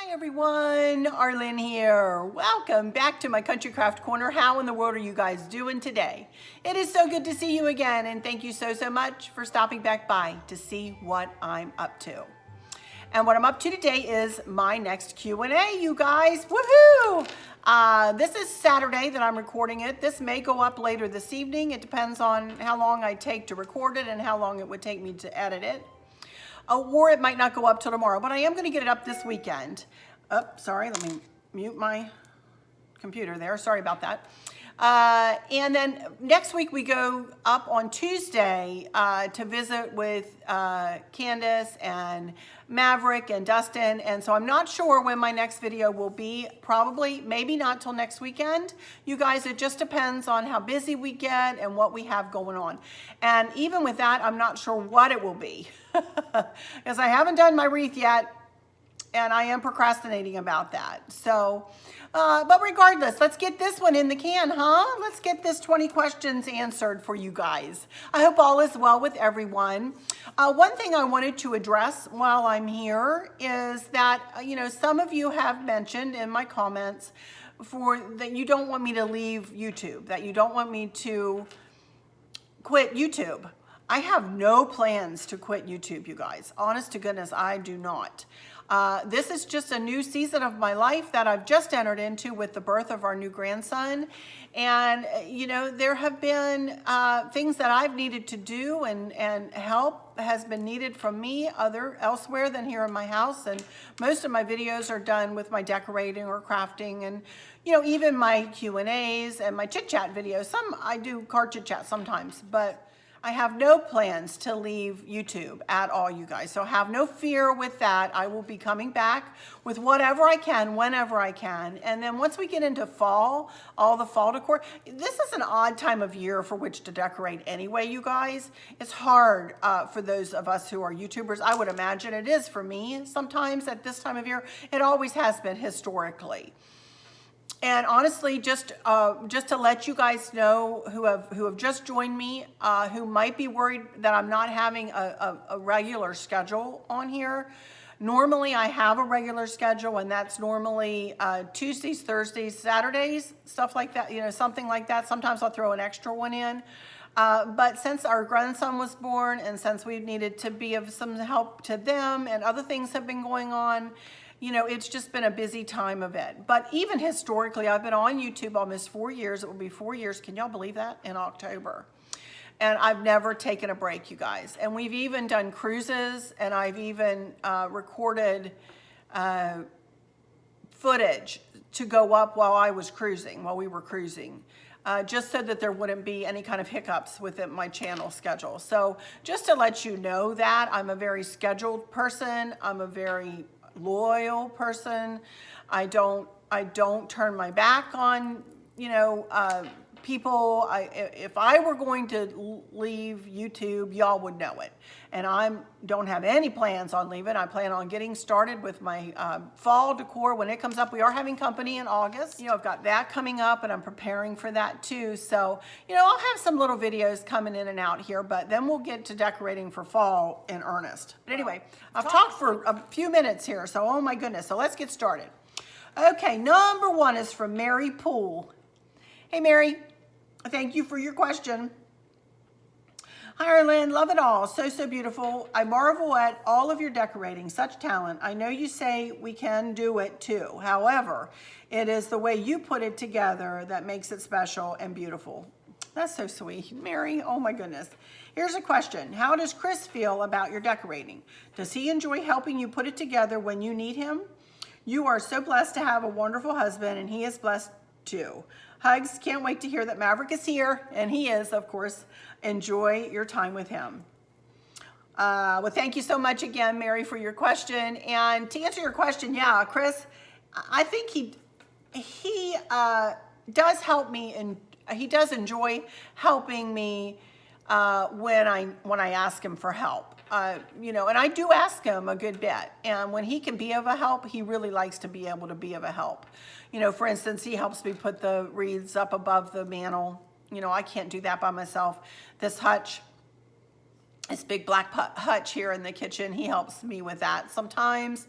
Hi everyone, Arlene here. Welcome back to my Country Craft Corner. How in the world are you guys doing today? It is so good to see you again, and thank you so much for stopping back by to see what I'm up to. And what I'm up to today is my next Q&A, you guys. Woohoo! This is Saturday that I'm recording it. This may go up later this evening. It depends on how long I take to record it and how long it would take me to edit it. Or it might not go up till tomorrow, but I am going to get it up this weekend. Oh, sorry, let me mute my computer there. Sorry about that. And then next week we go up on Tuesday to visit with Candace and Maverick and Dustin. And so I'm not sure when my next video will be. Probably, maybe not till next weekend. You guys, it just depends on how busy we get and what we have going on. And even with that, I'm not sure what it will be. Because I haven't done my wreath yet. And I am procrastinating about that. So, but regardless, let's get this one in the can, huh? Let's get this 20 questions answered for you guys. I hope all is well with everyone. One thing I wanted to address while I'm here is that, some of you have mentioned in my comments that you don't want me to leave YouTube, that you don't want me to quit YouTube. I have no plans to quit YouTube, you guys. Honest to goodness, I do not. This is just a new season of my life that I've just entered into with the birth of our new grandson. And, there have been things that I've needed to do and help has been needed from me elsewhere than here in my house. And most of my videos are done with my decorating or crafting and, even my Q&As and my chit-chat videos. I do car chit-chat sometimes, but I have no plans to leave YouTube at all, you guys. So have no fear with that. I will be coming back with whatever I can, whenever I can. And then once we get into fall, all the fall decor, this is an odd time of year for which to decorate anyway, you guys. It's hard for those of us who are YouTubers. I would imagine it is for me sometimes at this time of year. It always has been historically. And honestly, just to let you guys know who have just joined me, who might be worried that I'm not having a regular schedule on here. Normally, I have a regular schedule, and that's normally Tuesdays, Thursdays, Saturdays, stuff like that. Something like that. Sometimes I'll throw an extra one in. But since our grandson was born, and since we needed to be of some help to them, and other things have been going on. It's just been a busy time of it. But even historically, I've been on YouTube almost 4 years. It will be 4 years. Can y'all believe that? In October. And I've never taken a break, you guys. And we've even done cruises, and I've even recorded footage to go up while we were cruising. Just so that there wouldn't be any kind of hiccups within my channel schedule. So just to let you know that, I'm a very scheduled person. I'm a very loyal person. I don't turn my back on people. If I were going to leave YouTube, y'all would know it. And I don't have any plans on leaving. I plan on getting started with my fall decor when it comes up. We are having company in August. I've got that coming up, and I'm preparing for that too. So, I'll have some little videos coming in and out here, but then we'll get to decorating for fall in earnest. But anyway, I've talked for a few minutes here, so oh my goodness. So let's get started. Okay, number one is from Mary Poole. Hey, Mary. Thank you for your question. Hi, Arlene. Love it all. So beautiful. I marvel at all of your decorating. Such talent. I know you say we can do it too. However, it is the way you put it together that makes it special and beautiful. That's so sweet. Mary, oh my goodness. Here's a question. How does Chris feel about your decorating? Does he enjoy helping you put it together when you need him? You are so blessed to have a wonderful husband, and he is blessed too. Hugs. Can't wait to hear that Maverick is here, and he is, of course. Enjoy your time with him. Well, thank you so much again, Mary, for your question. And to answer your question, yeah, Chris, I think he does help me, and he does enjoy helping me when I ask him for help. And I do ask him a good bit. And when he can be of a help, he really likes to be able to be of a help. For instance, he helps me put the wreaths up above the mantle. I can't do that by myself. This hutch, this big black hutch here in the kitchen, he helps me with that sometimes.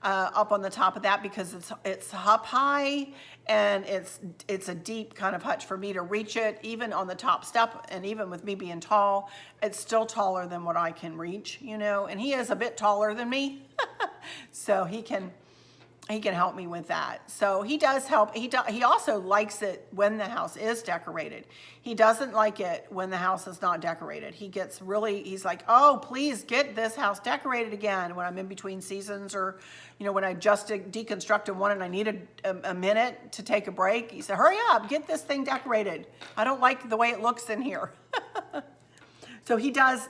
up on the top of that because it's up high and it's a deep kind of hutch for me to reach it, even on the top step, and even with me being tall, it's still taller than what I can reach, you know, and he is a bit taller than me, so he can help me with that. So he does help. He also likes it when the house is decorated. He doesn't like it when the house is not decorated. He's like, oh, please get this house decorated again when I'm in between seasons, or, you know, when I just deconstructed one and I needed a minute to take a break. He said, hurry up, get this thing decorated. I don't like the way it looks in here. So he does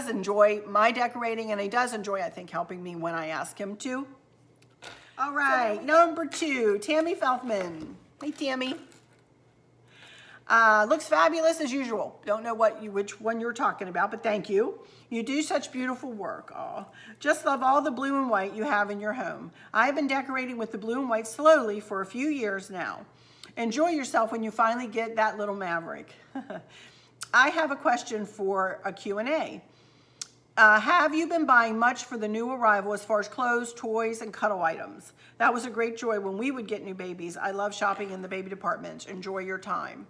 enjoy my decorating, and he does enjoy, I think, helping me when I ask him to. All right, number 2, Tammy Felthman. Hey, Tammy. Looks fabulous as usual. Don't know which one you're talking about, but thank you. You do such beautiful work. Aw. Just love all the blue and white you have in your home. I've been decorating with the blue and white slowly for a few years now. Enjoy yourself when you finally get that little Maverick. I have a question for a Q&A. Have you been buying much for the new arrival as far as clothes, toys, and cuddle items? That was a great joy when we would get new babies. I love shopping in the baby department. Enjoy your time.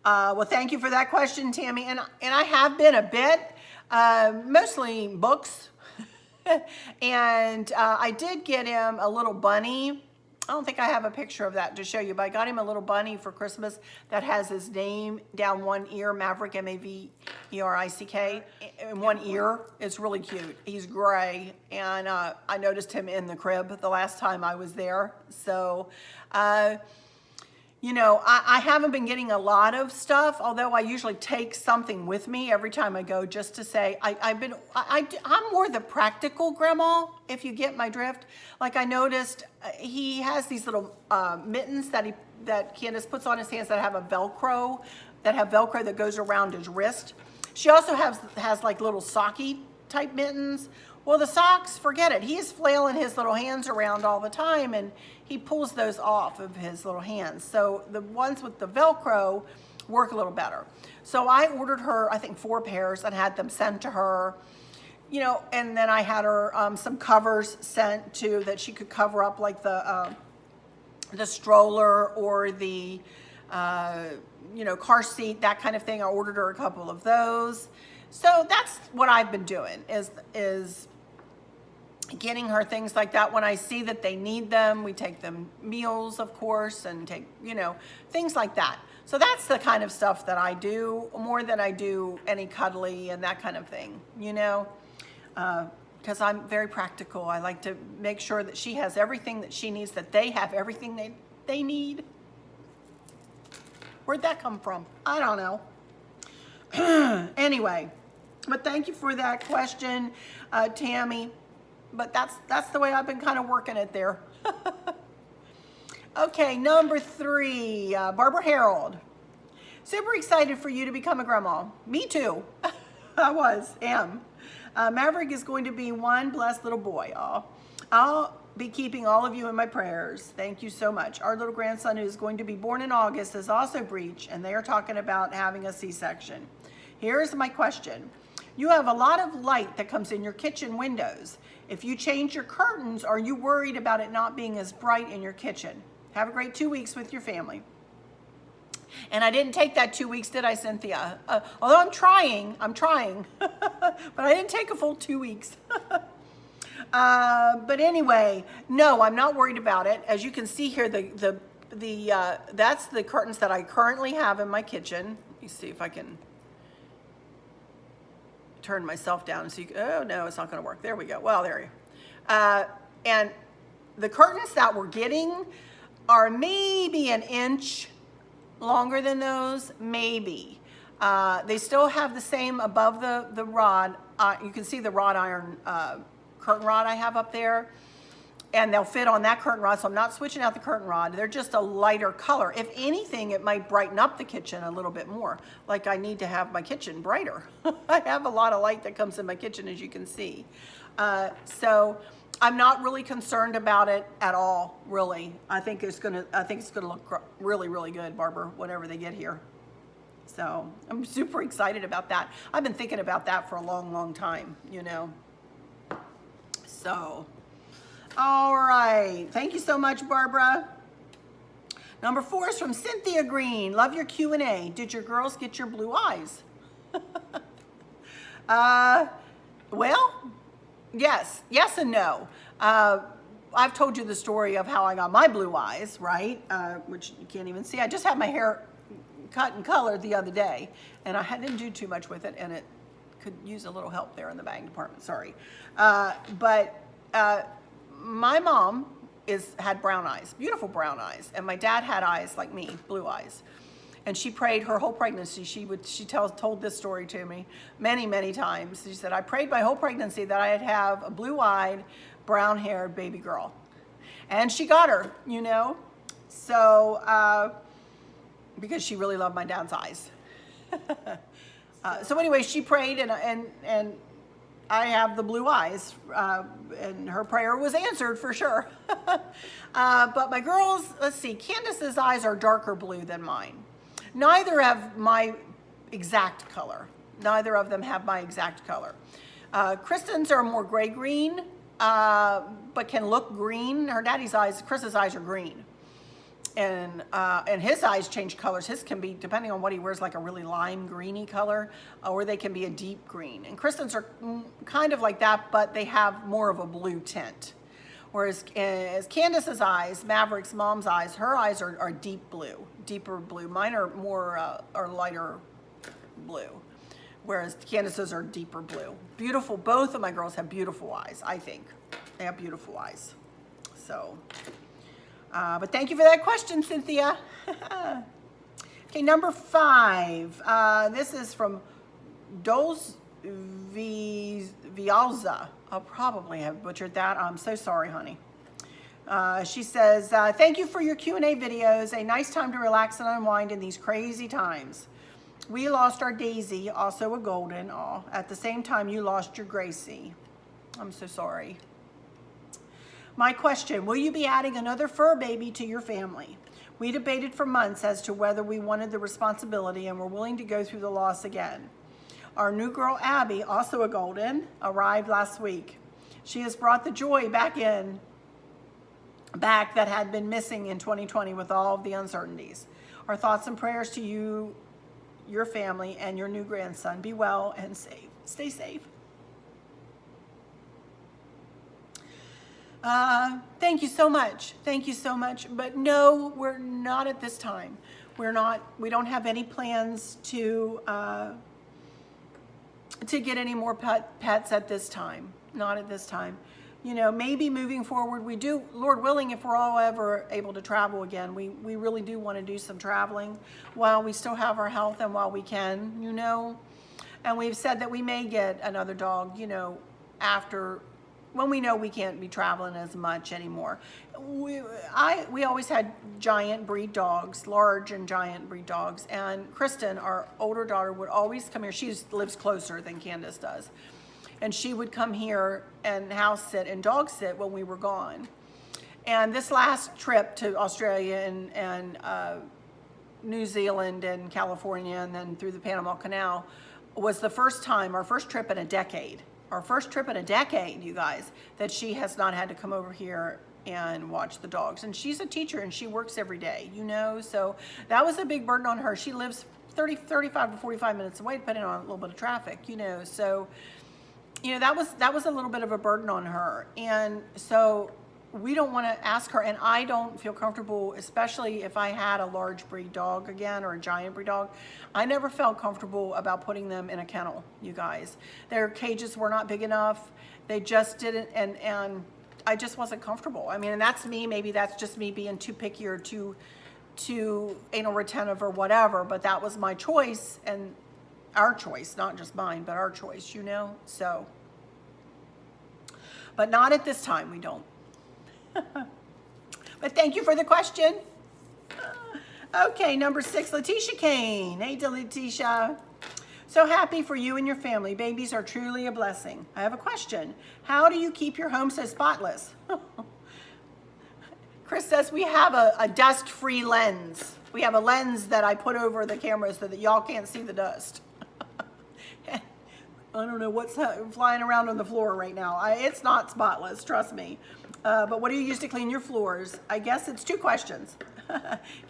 Well, thank you for that question, Tammy. And I have been a bit, mostly books. And I did get him a little bunny. I don't think I have a picture of that to show you, but I got him a little bunny for Christmas that has his name down one ear, Maverick, M-A-V-E-R-I-C-K, in one ear. It's really cute. He's gray, and I noticed him in the crib the last time I was there. So, you know, I haven't been getting a lot of stuff, although I usually take something with me every time I go, just to say, I'm more the practical grandma, if you get my drift. Like, I noticed he has these little mittens that Candace puts on his hands that have Velcro that goes around his wrist. She also has like little socky type mittens. Well, the socks, forget it. He's flailing his little hands around all the time, and he pulls those off of his little hands. So the ones with the Velcro work a little better. So I ordered her, I think, 4 pairs and had them sent to her. You know, and then I had her some covers sent to that she could cover up, like the stroller or the you know, car seat, that kind of thing. I ordered her a couple of those. So that's what I've been doing is getting her things like that when I see that they need them. We take them meals, of course, and take, you know, things like that. So that's the kind of stuff that I do more than I do any cuddly and that kind of thing, you know, because I'm very practical. I like to make sure that she has everything that she needs, that they have everything they need. Where'd that come from? I don't know. Anyway, but thank you for that question, Tammy. But that's the way I've been kind of working it there. Okay, number 3, Barbara Harold. Super excited for you to become a grandma. Me too. I am. Maverick is going to be one blessed little boy. I'll be keeping all of you in my prayers. Thank you so much. Our little grandson, who's going to be born in August, is also breech, and they are talking about having a C-section. Here's my question. You have a lot of light that comes in your kitchen windows. If you change your curtains, are you worried about it not being as bright in your kitchen? Have a great 2 weeks with your family. And I didn't take that 2 weeks, did I, Cynthia? Although I'm trying, but I didn't take a full 2 weeks. But anyway, no, I'm not worried about it. As you can see here, that's the curtains that I currently have in my kitchen. Let me see if I can turn myself down so you can, oh no, it's not going to work. There we go. Well, there you and the curtains that we're getting are maybe an inch longer than those, maybe. They still have the same above the rod. You can see the wrought iron curtain rod I have up there, and they'll fit on that curtain rod, so I'm not switching out the curtain rod. They're just a lighter color. If anything, it might brighten up the kitchen a little bit more. Like, I need to have my kitchen brighter. I have a lot of light that comes in my kitchen, as you can see. So I'm not really concerned about it at all, really. I think it's gonna look really, really good, Barbara, whatever they get here. So I'm super excited about that. I've been thinking about that for a long, long time, you know. So, All right. Thank you so much, Barbara. Number 4 is from Cynthia Green. Love your Q&A. Did your girls get your blue eyes? Well, yes and no. I've told you the story of how I got my blue eyes, right? Which you can't even see. I just had my hair cut and colored the other day, and I didn't do too much with it, and it could use a little help there in the bang department, sorry. But my mom had brown eyes, beautiful brown eyes, and my dad had eyes like me, blue eyes. And she prayed her whole pregnancy. She told this story to me many times. She said, I prayed my whole pregnancy that I'd have a blue-eyed, brown-haired baby girl. And she got her, you know. So, because she really loved my dad's eyes. So anyway, she prayed, and I have the blue eyes, and her prayer was answered for sure. But my girls, let's see, Candace's eyes are darker blue than mine. Neither have my exact color. Neither of them have my exact color. Kristen's are more gray-green, but can look green. Her daddy's eyes, Chris's eyes are green. And his eyes change colors. His can be, depending on what he wears, like a really lime greeny color, or they can be a deep green. And Kristen's are kind of like that, but they have more of a blue tint. Whereas Candace's eyes, Maverick's mom's eyes, her eyes are deep blue, deeper blue. Mine are more, are lighter blue, whereas Candace's are deeper blue. Beautiful, both of my girls have beautiful eyes, I think. They have beautiful eyes. So, but thank you for that question, Cynthia. Okay, number 5. This is from Doles Vialza. I'll probably have butchered that. I'm so sorry, honey. She says, thank you for your Q&A videos. A nice time to relax and unwind in these crazy times. We lost our Daisy, also a golden. Aw, at the same time you lost your Gracie. I'm so sorry. My question, will you be adding another fur baby to your family? We debated for months as to whether we wanted the responsibility and were willing to go through the loss again. Our new girl, Abby, also a golden, arrived last week. She has brought the joy back that had been missing in 2020 with all of the uncertainties. Our thoughts and prayers to you, your family, and your new grandson. Be well and safe. Stay safe. Thank you so much. Thank you so much. But no, we're not at this time. We don't have any plans to get any more pets at this time. Not at this time. You know, maybe moving forward, we do, Lord willing, if we're all ever able to travel again, we really do want to do some traveling while we still have our health and while we can, you know. And we've said that we may get another dog, you know, after, when we know we can't be traveling as much anymore. We always had giant breed dogs, large and giant breed dogs. And Kristen, our older daughter, would always come here. She lives closer than Candace does. And she would come here and house sit and dog sit when we were gone. And this last trip to Australia and New Zealand and California and then through the Panama Canal was the first time, our first trip in a decade. Our first trip in a decade, you guys, that she has not had to come over here and watch the dogs. And she's a teacher and she works every day, you know, so that was a big burden on her. She lives 35 to 45 minutes away, depending on a little bit of traffic, you know, so, you know, that was a little bit of a burden on her. And so we don't want to ask her, and I don't feel comfortable, especially if I had a large breed dog again or a giant breed dog. I never felt comfortable about putting them in a kennel, you guys. Their cages were not big enough. They just didn't, and I just wasn't comfortable. I mean, and that's me, maybe that's just me being too picky or too anal retentive or whatever, but that was my choice and our choice, not just mine, but our choice, you know, so. But not at this time, we don't. But thank you for the question. Okay, number 6, Letitia Kane. Hey, Letitia. So happy for you and your family. Babies are truly a blessing. I have a question. How do you keep your home so spotless? Chris says we have a dust-free lens. We have a lens that I put over the camera so that y'all can't see the dust. I don't know what's flying around on the floor right now. It's not spotless, trust me. But what do you use to clean your floors? I guess it's 2 questions.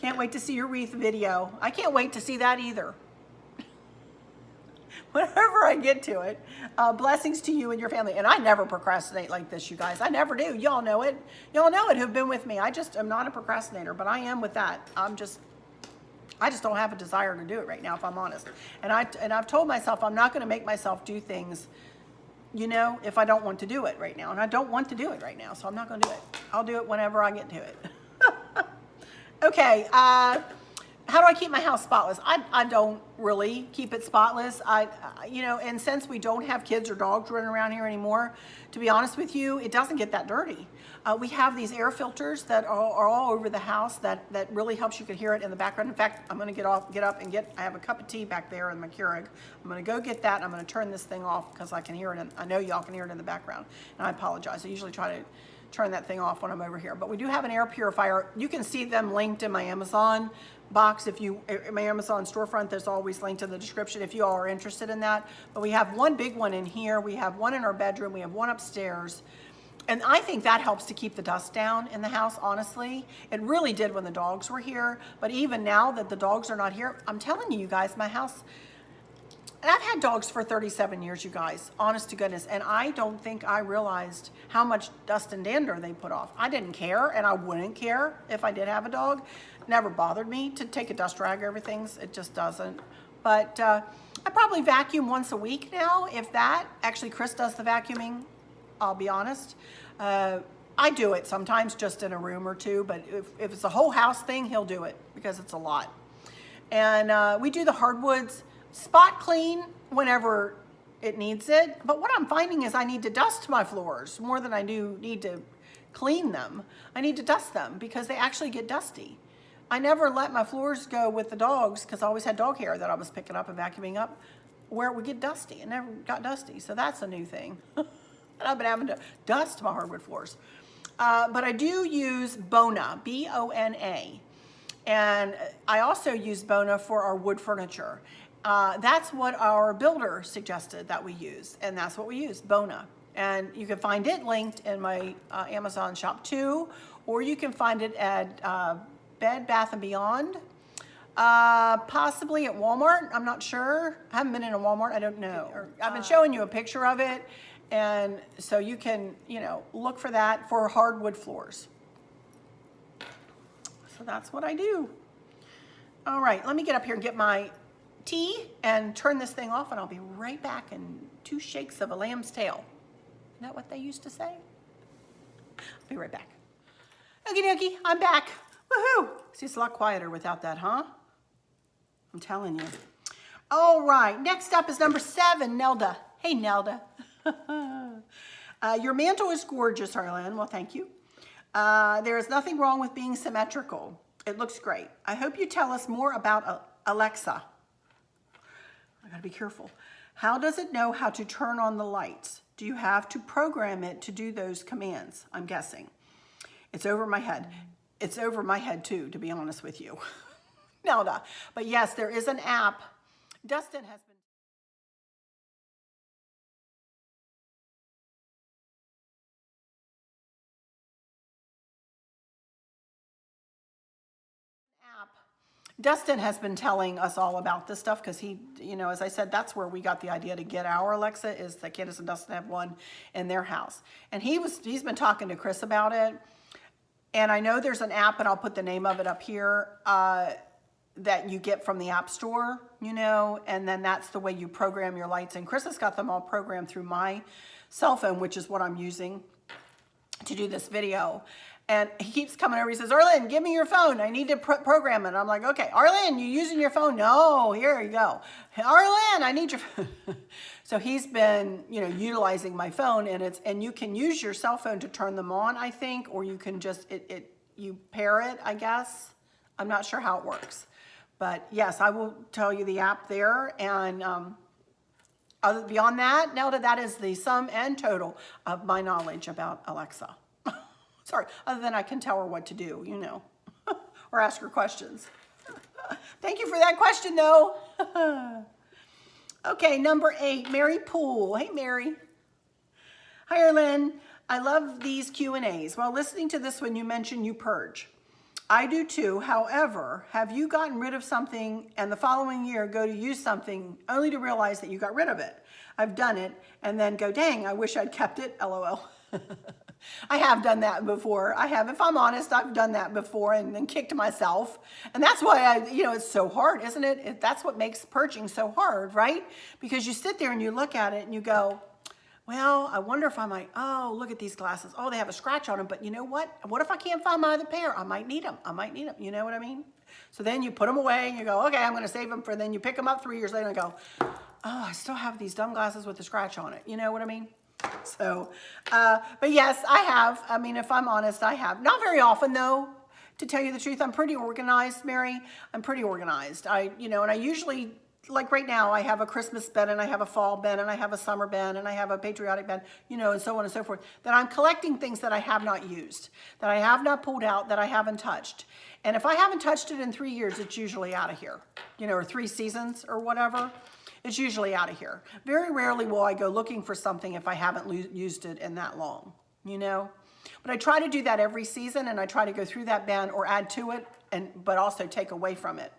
Can't wait to see your wreath video. I can't wait to see that either. Whenever I get to it. Blessings to you and your family. And I never procrastinate like this, you guys. I never do. Y'all know it. Y'all know it who've been with me. I just am not a procrastinator, but I am with that. I just don't have a desire to do it right now, if I'm honest. And I've told myself I'm not going to make myself do things, you know, if I don't want to do it right now. And I don't want to do it right now, so I'm not going to do it. I'll do it whenever I get to it. Okay, how do I keep my house spotless? I don't really keep it spotless. You know, and since we don't have kids or dogs running around here anymore, to be honest with you, it doesn't get that dirty. We have these air filters that are all over the house that really helps. You can hear it in the background. In fact, I'm going to get up and I have a cup of tea back there in my Keurig. I'm going to go get that, and I'm going to turn this thing off because I can hear it. I know y'all can hear it in the background, and I apologize. I usually try to turn that thing off when I'm over here. But we do have an air purifier. You can see them linked in my Amazon box. In my Amazon storefront, there's always linked in the description if you all are interested in that. But we have one big one in here. We have one in our bedroom. We have one upstairs. And I think that helps to keep the dust down in the house, honestly. It really did when the dogs were here. But even now that the dogs are not here, I'm telling you guys, my house, and I've had dogs for 37 years, you guys, honest to goodness. And I don't think I realized how much dust and dander they put off. I didn't care, and I wouldn't care if I did have a dog. Never bothered me to take a dust rag over things. It just doesn't. But I probably vacuum once a week now, if that. Actually, Chris does the vacuuming, I'll be honest. I do it sometimes just in a room or two, but if it's a whole house thing, he'll do it because it's a lot. And we do the hardwoods spot clean whenever it needs it. But what I'm finding is I need to dust my floors more than I do need to clean them. I need to dust them because they actually get dusty. I never let my floors go with the dogs because I always had dog hair that I was picking up and vacuuming up where it would get dusty. It never got dusty. So that's a new thing. And I've been having to dust my hardwood floors. But I do use Bona, B-O-N-A. And I also use Bona for our wood furniture. That's what our builder suggested that we use, and that's what we use, Bona. And you can find it linked in my Amazon shop too, or you can find it at Bed Bath & Beyond, possibly at Walmart. I'm not sure. I haven't been in a Walmart. I don't know. I've been showing you a picture of it, and so you can, you know, look for that for hardwood floors. So that's what I do. All right, let me get up here and get my tea and turn this thing off, and I'll be right back in 2 shakes of a lamb's tail. Isn't that what they used to say? I'll be right back. Okie dokie, I'm back. Woohoo! See, it's a lot quieter without that, huh? I'm telling you. All right, next up is number 7, Nelda. Hey, Nelda. Your mantle is gorgeous, Harlan. Well, thank you. There is nothing wrong with being symmetrical. It looks great. I hope you tell us more about Alexa. I gotta be careful. How does it know how to turn on the lights? Do you have to program it to do those commands? I'm guessing. It's over my head. It's over my head too, to be honest with you. Nelda. But yes, there is an app. Dustin has been Dustin has been telling us all about this stuff because he, you know, as I said, that's where we got the idea to get our Alexa, is that Candace and Dustin have one in their house. And he's been talking to Chris about it. And I know there's an app, and I'll put the name of it up here, that you get from the App Store, you know, and then that's the way you program your lights. And Chris has got them all programmed through my cell phone, which is what I'm using to do this video. And he keeps coming over. He says, Arlen, give me your phone. I need to program it. And I'm like, okay, Arlen, you using your phone? No, here you go. Hey, Arlen, I need your phone. So he's been, you know, utilizing my phone, and you can use your cell phone to turn them on, I think, or you can just, you pair it, I guess. I'm not sure how it works. But yes, I will tell you the app there. And beyond that, Nelda, that is the sum and total of my knowledge about Alexa. Sorry, other than I can tell her what to do, you know, or ask her questions. Thank you for that question, though. Okay, number 8, Mary Poole. Hey, Mary. Hi, Arlen. I love these Q&As. While listening to this one, you mentioned you purge. I do too. However, have you gotten rid of something and the following year go to use something only to realize that you got rid of it? I've done it and then go, dang, I wish I'd kept it, LOL. I have done that before. I have, if I'm honest, I've done that before and then kicked myself. And that's why it's so hard, isn't it? That's what makes purging so hard, right? Because you sit there and you look at it and you go, well, I wonder if I might, oh, look at these glasses. Oh, they have a scratch on them, but you know what? What if I can't find my other pair? I might need them. You know what I mean? So then you put them away and you go, okay, I'm going to save them for, then you pick them up 3 years later and go, oh, I still have these dumb glasses with the scratch on it. You know what I mean? So, but yes, I have. I mean, if I'm honest, I have. Not very often though, to tell you the truth. I'm pretty organized, Mary. I'm pretty organized. And I usually, like right now, I have a Christmas bin and I have a fall bin and I have a summer bin and I have a patriotic bin, and so on and so forth, that I'm collecting things that I have not used, that I have not pulled out, that I haven't touched. And if I haven't touched it in 3 years, it's usually out of here, or 3 seasons or whatever. It's usually out of here. Very rarely will I go looking for something if I haven't used it in that long, But I try to do that every season, and I try to go through that bin or add to it, but also take away from it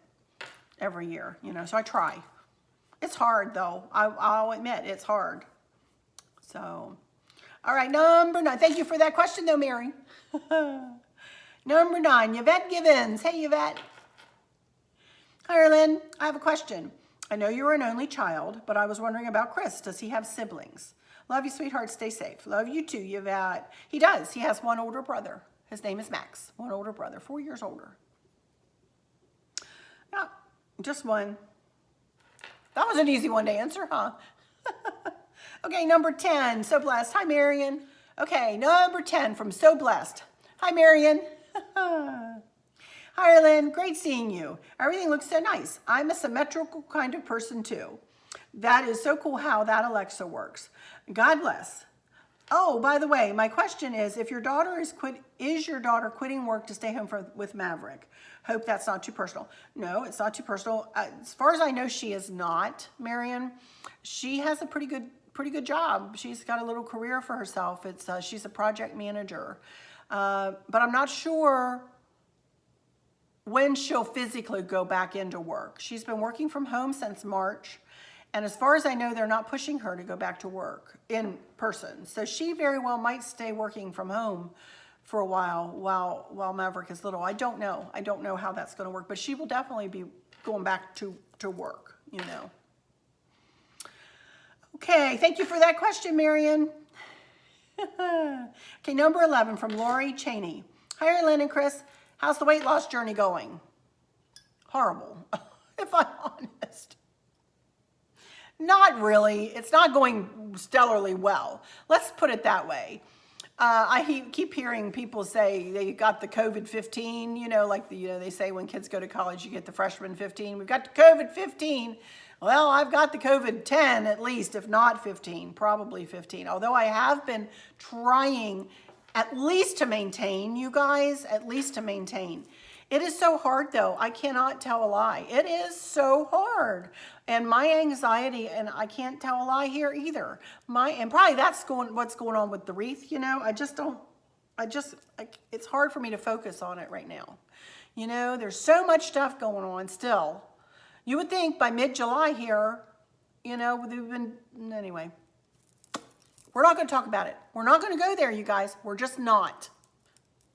every year, So I try. It's hard though. I'll admit it's hard. So, all right, number 9. Thank you for that question though, Mary. Number 9, Yvette Givens. Hey, Yvette. Hi, Arlene. I have a question. I know you're an only child, but I was wondering about Chris. Does he have siblings? Love you, sweetheart. Stay safe. Love you too, Yvette. He does. He has one older brother. His name is Max. One older brother, 4 years older. No, just one. That was an easy one to answer, huh? Okay, number 10, So Blessed. Hi, Marion. Okay, number 10 from So Blessed. Hi, Marion. Hi, Arlene. Great seeing you. Everything looks so nice. I'm a symmetrical kind of person too. That is so cool how that Alexa works. God bless. Oh, by the way, my question is, if your daughter is your daughter quitting work to stay home with Maverick? Hope that's not too personal. No, it's not too personal. As far as I know, she is not, Marion. She has a pretty good job. She's got a little career for herself. She's a project manager, but I'm not sure when she'll physically go back into work. She's been working from home since March. And as far as I know, they're not pushing her to go back to work in person. So she very well might stay working from home for a while Maverick is little. I don't know. I don't know how that's going to work, but she will definitely be going back to work, Okay, thank you for that question, Marion. Okay, number 11 from Lori Cheney. Hi, Arlene and Chris. How's the weight loss journey going? Horrible, if I'm honest. Not really. It's not going stellarly well. Let's put it that way. I keep hearing people say they got the COVID-15, like they say when kids go to college, you get the freshman 15. We've got the COVID-15. Well, I've got the COVID-10 at least, if not 15, probably 15. Although I have been trying at least to maintain, you guys, at least to maintain. It is so hard though. I cannot tell a lie. It is so hard. And my anxiety, and I can't tell a lie here either. And probably that's what's going on with the wreath, it's hard for me to focus on it right now. There's so much stuff going on still. You would think by mid-July here, anyway. We're not going to talk about it. We're not going to go there, you guys. We're just not.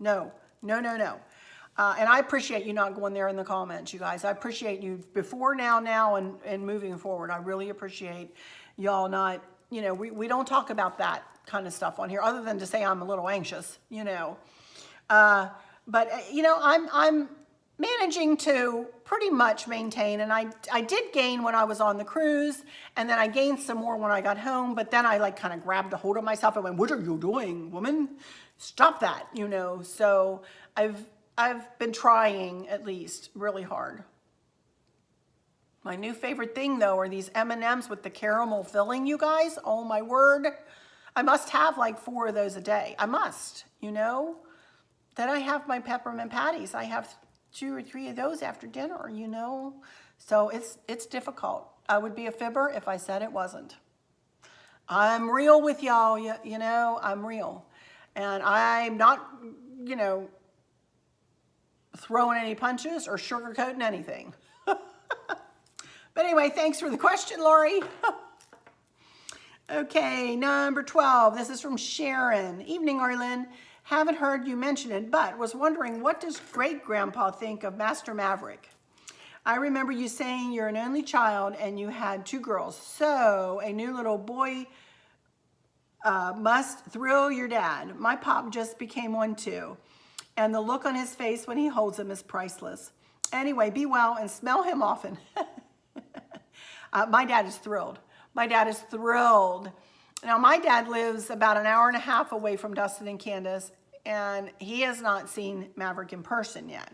No. And I appreciate you not going there in the comments, you guys. I appreciate you before now, and moving forward. I really appreciate y'all not, we don't talk about that kind of stuff on here other than to say I'm a little anxious, But, I'm managing to pretty much maintain, and I did gain when I was on the cruise, and then I gained some more when I got home, but then I kind of grabbed a hold of myself and went, what are you doing, woman? Stop that, So I've been trying at least really hard. My new favorite thing though are these M&Ms with the caramel filling, you guys. Oh my word. I must have like 4 of those a day. I must, Then I have my peppermint patties. I have 2 or 3 of those after dinner, So it's difficult. I would be a fibber if I said it wasn't. I'm real with y'all, I'm real. And I'm not, you know, throwing any punches or sugarcoating anything. But anyway, thanks for the question, Lori. Okay, number 12. This is from Sharon. Evening, Arlen. Haven't heard you mention it, but was wondering, what does great-grandpa think of Master Maverick? I remember you saying you're an only child and you had 2 girls. So a new little boy must thrill your dad. My pop just became one too. And the look on his face when he holds him is priceless. Anyway, be well and smell him often. My dad is thrilled. My dad is thrilled. Now, my dad lives about an hour and a half away from Dustin and Candace, and he has not seen Maverick in person yet.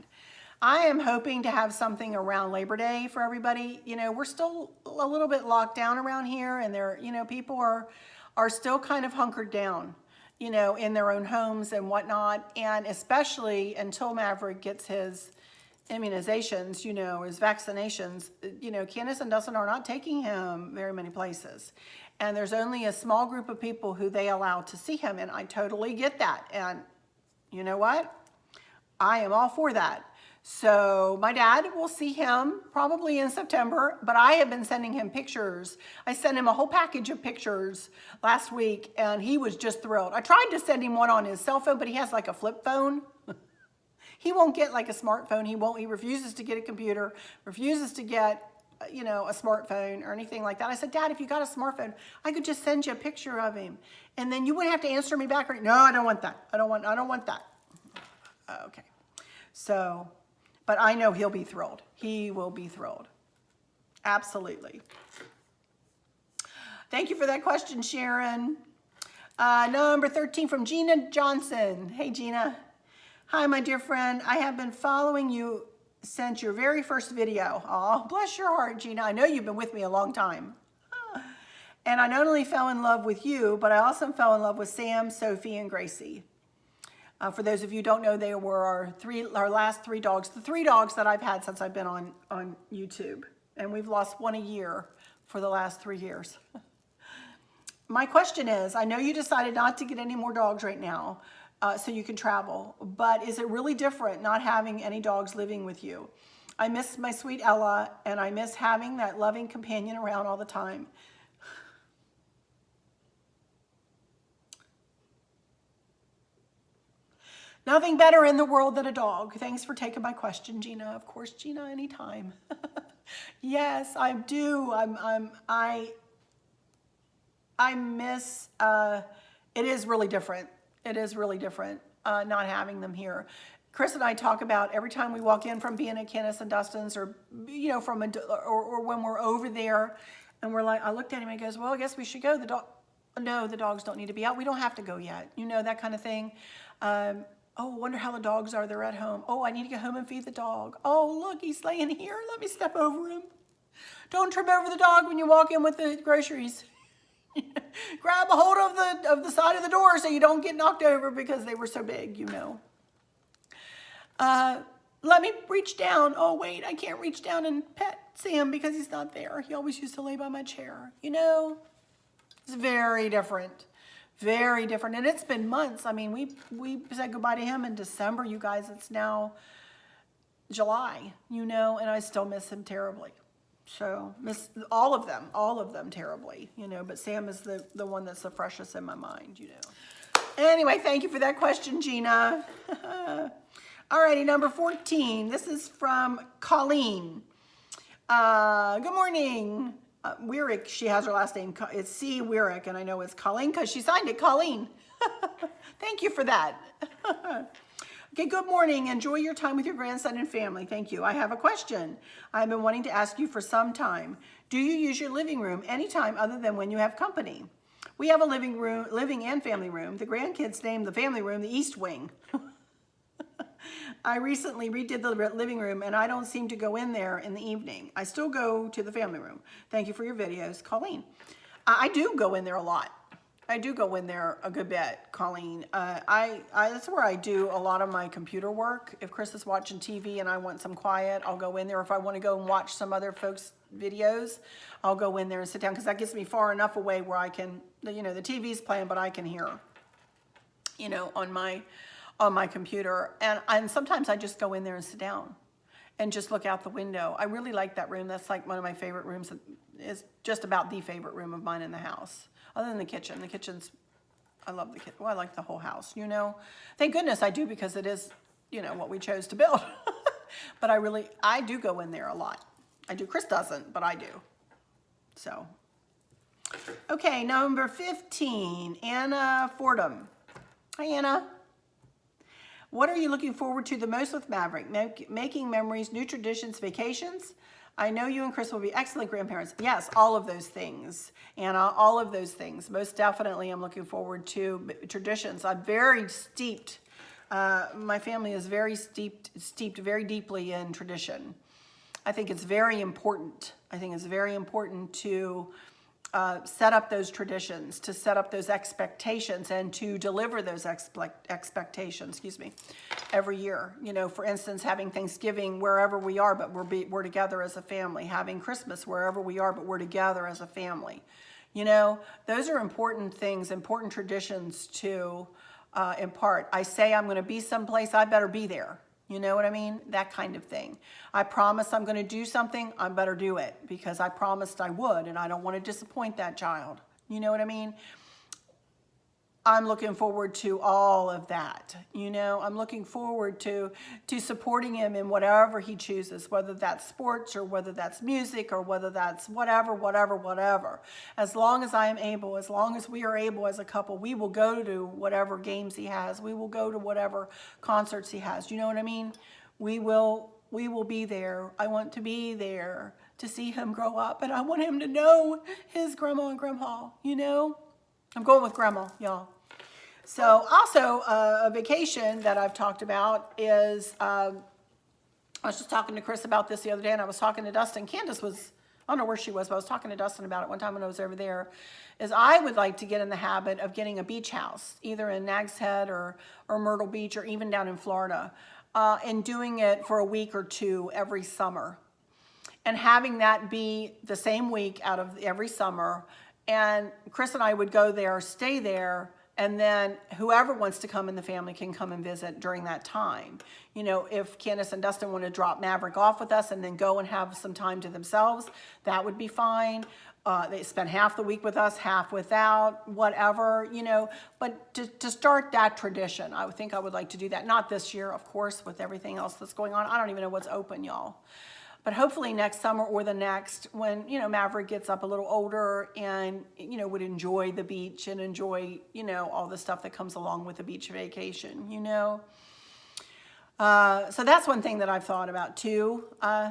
I am hoping to have something around Labor Day for everybody. You know, we're still a little bit locked down around here, and there, you know, people are still kind of hunkered down, you know, in their own homes and whatnot. And especially until Maverick gets his immunizations, you know, his vaccinations, you know, Candace and Dustin are not taking him very many places. And there's only a small group of people who they allow to see him. And I totally get that. And you know what? I am all for that. So my dad will see him probably in September, but I have been sending him pictures. I sent him a whole package of pictures last week, and he was just thrilled. I tried to send him one on his cell phone, but he has like a flip phone. He won't get like a smartphone. He refuses to get a computer, refuses to get, you know, a smartphone or anything like that. I said, Dad, if you got a smartphone, I could just send you a picture of him, and then you wouldn't have to answer me back. No, I don't want that. I don't want that. Okay. So, but I know he'll be thrilled. He will be thrilled. Absolutely. Thank you for that question, Sharon. Number 13 from Jena Johnson. Hey, Gina. Hi, my dear friend. I have been following you since your very first video. Oh, bless your heart, Gina. I know you've been with me a long time. And I not only fell in love with you, but I also fell in love with Sam, Sophie, and Gracie. For those of you who don't know, they were our last 3 dogs, the 3 dogs that I've had since I've been on YouTube. And we've lost 1 a year for the last 3 years. My question is, I know you decided not to get any more dogs right now, so you can travel, but is it really different not having any dogs living with you? I miss my sweet Ella, and I miss having that loving companion around all the time. Nothing better in the world than a dog. Thanks for taking my question, Gina. Of course, Gina, anytime. Yes, I do. I miss, it is really different. It is really different not having them here. Chris and I talk about every time we walk in from being at Candace and Dustin's, or, you know, or when we're over there, and we're like, I looked at him and he goes, well, I guess we should go. No, the dogs don't need to be out. We don't have to go yet. You know, that kind of thing. Oh, I wonder how the dogs are. They're at home. Oh, I need to go home and feed the dog. Oh, look, he's laying here. Let me step over him. Don't trip over the dog when you walk in with the groceries. Grab a hold of the side of the door so you don't get knocked over because they were so big, you know. Let me reach down. Oh, wait, I can't reach down and pet Sam because he's not there. He always used to lay by my chair. You know, it's very different. Very different. And it's been months. I mean, we said goodbye to him in December, you guys. It's now July, you know, and I still miss him terribly. So miss all of them terribly, you know, but Sam is the one that's the freshest in my mind, you know. Anyway, thank you for that question, Gina. Alrighty, number 14. This is from Colleen. Good morning. Weirich, she has her last name. It's C. Weirich, and I know it's Colleen because she signed it, Colleen. Thank you for that. Okay, good morning. Enjoy your time with your grandson and family. Thank you. I have a question I've been wanting to ask you for some time. Do you use your living room anytime other than when you have company? We have a living and family room. The grandkids named the family room the East Wing. I recently redid the living room, and I don't seem to go in there in the evening. I still go to the family room. Thank you for your videos, Colleen. I do go in there a lot. I do go in there a good bit, Colleen. That's where I do a lot of my computer work. If Chris is watching TV and I want some quiet, I'll go in there. If I want to go and watch some other folks' videos, I'll go in there and sit down because that gets me far enough away where I can, you know, the TV's playing, but I can hear. you know, on my computer. And sometimes I just go in there and sit down and just look out the window. I really like that room. That's like one of my favorite rooms. It's just about the favorite room of mine in the house, other than the kitchen. The kitchen's, I love the kitchen. Well, I like the whole house, you know. Thank goodness I do, because it is, you know, what we chose to build. But I do go in there a lot. I do. Chris doesn't, but I do. So, okay, number 15, Anna Fordham. Hi, Anna. What are you looking forward to the most with Maverick? Making memories, new traditions, vacations? I know you and Chris will be excellent grandparents. Yes, all of those things, Anna, all of those things. Most definitely I'm looking forward to traditions. I'm very steeped. My family is very steeped very deeply in tradition. I think it's very important. I think it's very important to set up those traditions, to set up those expectations, and to deliver those expectations, every year. You know, for instance, having Thanksgiving wherever we are, but we're together as a family. Having Christmas wherever we are, but we're together as a family. You know, those are important things, important traditions to impart. I say I'm going to be someplace, I better be there. You know what I mean? That kind of thing. I promise I'm going to do something, I better do it, because I promised I would, and I don't want to disappoint that child. You know what I mean? I'm looking forward to all of that. You know, I'm looking forward to supporting him in whatever he chooses, whether that's sports or whether that's music or whether that's whatever. As long as I am able, as long as we are able as a couple, we will go to whatever games he has. We will go to whatever concerts he has. You know what I mean? We will be there. I want to be there to see him grow up, and I want him to know his grandma and grandpa, you know? I'm going with grandma, y'all. So also a vacation that I've talked about is, I was just talking to Chris about this the other day, and I was talking to Dustin. Candace was, I don't know where she was, but I was talking to Dustin about it one time when I was over there, is I would like to get in the habit of getting a beach house, either in Nags Head or Myrtle Beach or even down in Florida, and doing it for a week or two every summer. And having that be the same week out of every summer. And Chris and I would go there, stay there, and then whoever wants to come in the family can come and visit during that time. You know, if Candace and Dustin want to drop Maverick off with us and then go and have some time to themselves, that would be fine. They spend half the week with us, half without, whatever, you know. But to start that tradition, I would think I would like to do that. Not this year, of course, with everything else that's going on. I don't even know what's open, y'all. But hopefully next summer or the next, when, you know, Maverick gets up a little older and, you know, would enjoy the beach and enjoy, you know, all the stuff that comes along with a beach vacation, you know. So that's one thing that I've thought about too.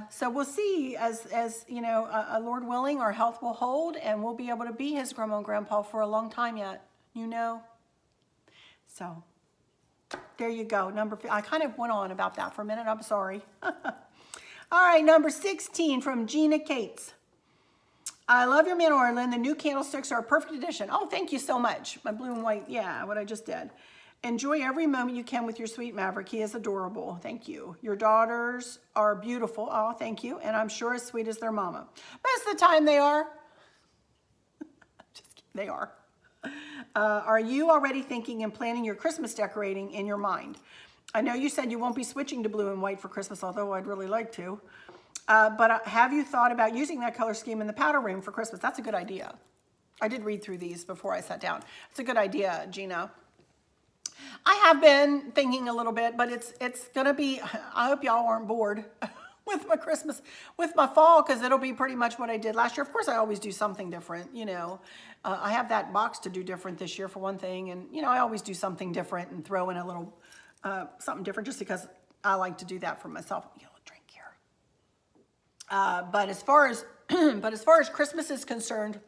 So we'll see as you know, Lord willing, our health will hold, and we'll be able to be his grandma and grandpa for a long time yet, you know. So there you go. I kind of went on about that for a minute. I'm sorry. All right, number 16 from Gina Cates. I love your man, Orlin. The new candlesticks are a perfect addition. Oh, thank you so much. My blue and white, yeah, what I just did. Enjoy every moment you can with your sweet Maverick. He is adorable. Thank you. Your daughters are beautiful. Oh, thank you. And I'm sure as sweet as their mama. Most of the time they are. Just kidding, they are. Are you already thinking and planning your Christmas decorating in your mind? I know you said you won't be switching to blue and white for Christmas, although I'd really like to. But have you thought about using that color scheme in the powder room for Christmas? That's a good idea. I did read through these before I sat down. It's a good idea, Gina. I have been thinking a little bit, but it's going to be, I hope y'all aren't bored with my Christmas, with my fall, because it'll be pretty much what I did last year. Of course, I always do something different, you know. I have that box to do different this year for one thing, and, you know, I always do something different and throw in a little something different just because I like to do that for myself. Get a little drink here. But as far as Christmas is concerned,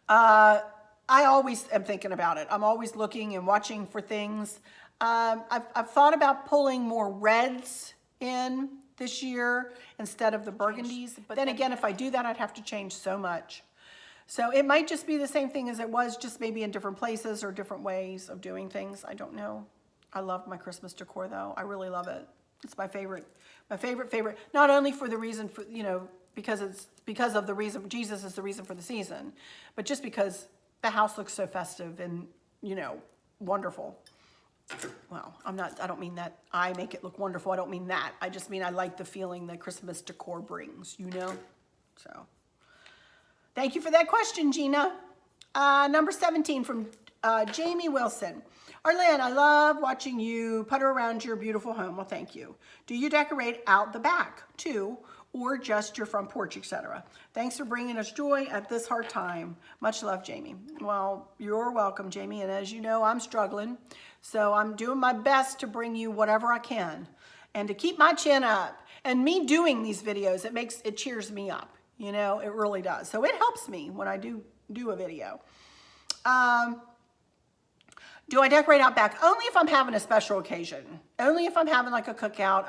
I always am thinking about it. I'm always looking and watching for things. I've thought about pulling more reds in this year instead of the burgundies. But then again, if I do that, I'd have to change so much. So it might just be the same thing as it was, just maybe in different places or different ways of doing things. I don't know. I love my Christmas decor though. I really love it. It's my favorite. My favorite. Not only for the reason for, you know, because of the reason Jesus is the reason for the season, but just because the house looks so festive and, you know, wonderful. Well, I don't mean that I make it look wonderful. I don't mean that. I just mean I like the feeling that Christmas decor brings, you know? So, thank you for that question, Gina. Number 17 from Jamie Wilson. Arlene, I love watching you putter around your beautiful home. Well, thank you. Do you decorate out the back too, or just your front porch, etc.? Thanks for bringing us joy at this hard time. Much love, Jamie. Well, you're welcome, Jamie. And as you know, I'm struggling. So I'm doing my best to bring you whatever I can and to keep my chin up. And me doing these videos, it cheers me up. You know, it really does. So it helps me when I do a video. Do I decorate out back? Only if I'm having a special occasion. Only if I'm having like a cookout.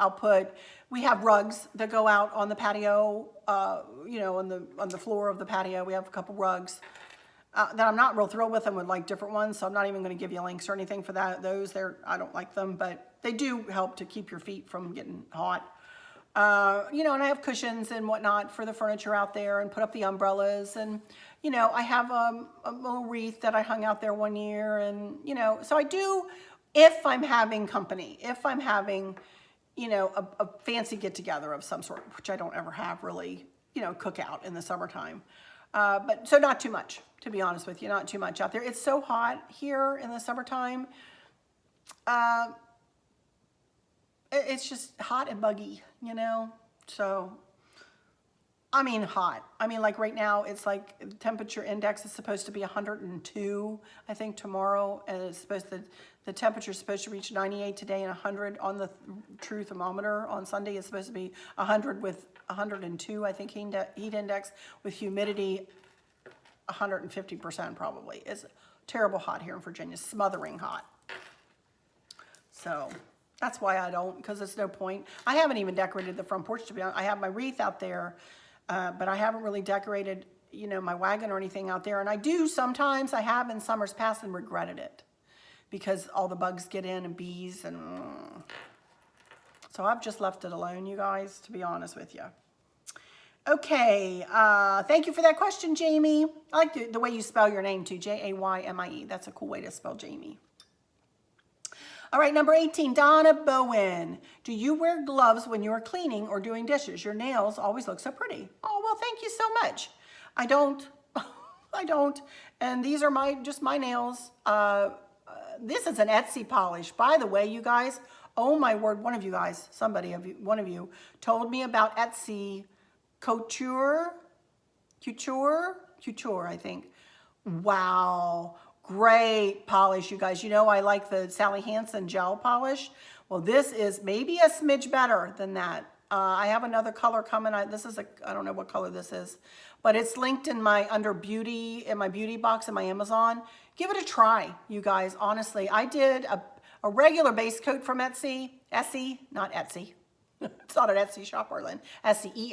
We have rugs that go out on the patio, you know, on the floor of the patio. We have a couple rugs that I'm not real thrilled with. I would like different ones, so I'm not even going to give you links or anything for those. I don't like them, but they do help to keep your feet from getting hot. You know, and I have cushions and whatnot for the furniture out there and put up the umbrellas. And, you know, I have a little wreath that I hung out there one year. And, you know, so I do, if I'm having company, if I'm having, you know, a fancy get together of some sort, which I don't ever have really, you know, cookout in the summertime. But so not too much, to be honest with you, not too much out there. It's so hot here in the summertime. It's just hot and muggy, you know? So, I mean hot. I mean, like right now, it's like the temperature index is supposed to be 102, I think, tomorrow. And it's the temperature is supposed to reach 98 today and 100 on the true thermometer. On Sunday, it's supposed to be 100 with 102, I think, heat index, with humidity 150% probably. It's terrible hot here in Virginia, smothering hot. So that's why I don't, because there's no point. I haven't even decorated the front porch, to be honest. I have my wreath out there, but I haven't really decorated, you know, my wagon or anything out there. And I do sometimes. I have in summers past and regretted it because all the bugs get in and bees and so I've just left it alone, you guys, to be honest with you. Okay, thank you for that question, Jamie. I like the way you spell your name too, Jaymie. That's a cool way to spell Jamie. All right, number 18, Donna Bowen. Do you wear gloves when you're cleaning or doing dishes? Your nails always look so pretty. Oh, well, thank you so much. I don't. I don't. And these are just my nails. This is an Etsy polish. By the way, you guys, oh my word, one of you guys, one of you told me about Etsy couture, I think. Wow. Great polish, you guys. You know, I like the Sally Hansen gel polish. Well, this is maybe a smidge better than that. I have another color coming. I don't know what color this is, but it's linked in my beauty box in my Amazon. Give it a try, you guys. Honestly, I did a regular base coat from Etsy, not Etsy. It's not an Etsy shop, Arlen. Essie.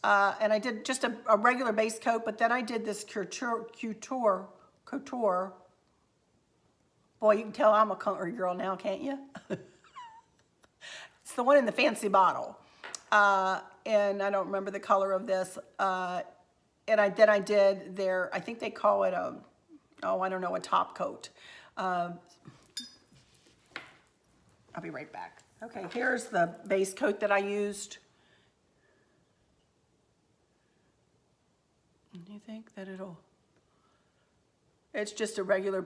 And I did just a regular base coat, but then I did this couture. Boy, you can tell I'm a country girl now, can't you? It's the one in the fancy bottle. And I don't remember the color of this. And I did their, I think they call it a top coat. I'll be right back. Okay, here's the base coat that I used. Do you think that it's just a regular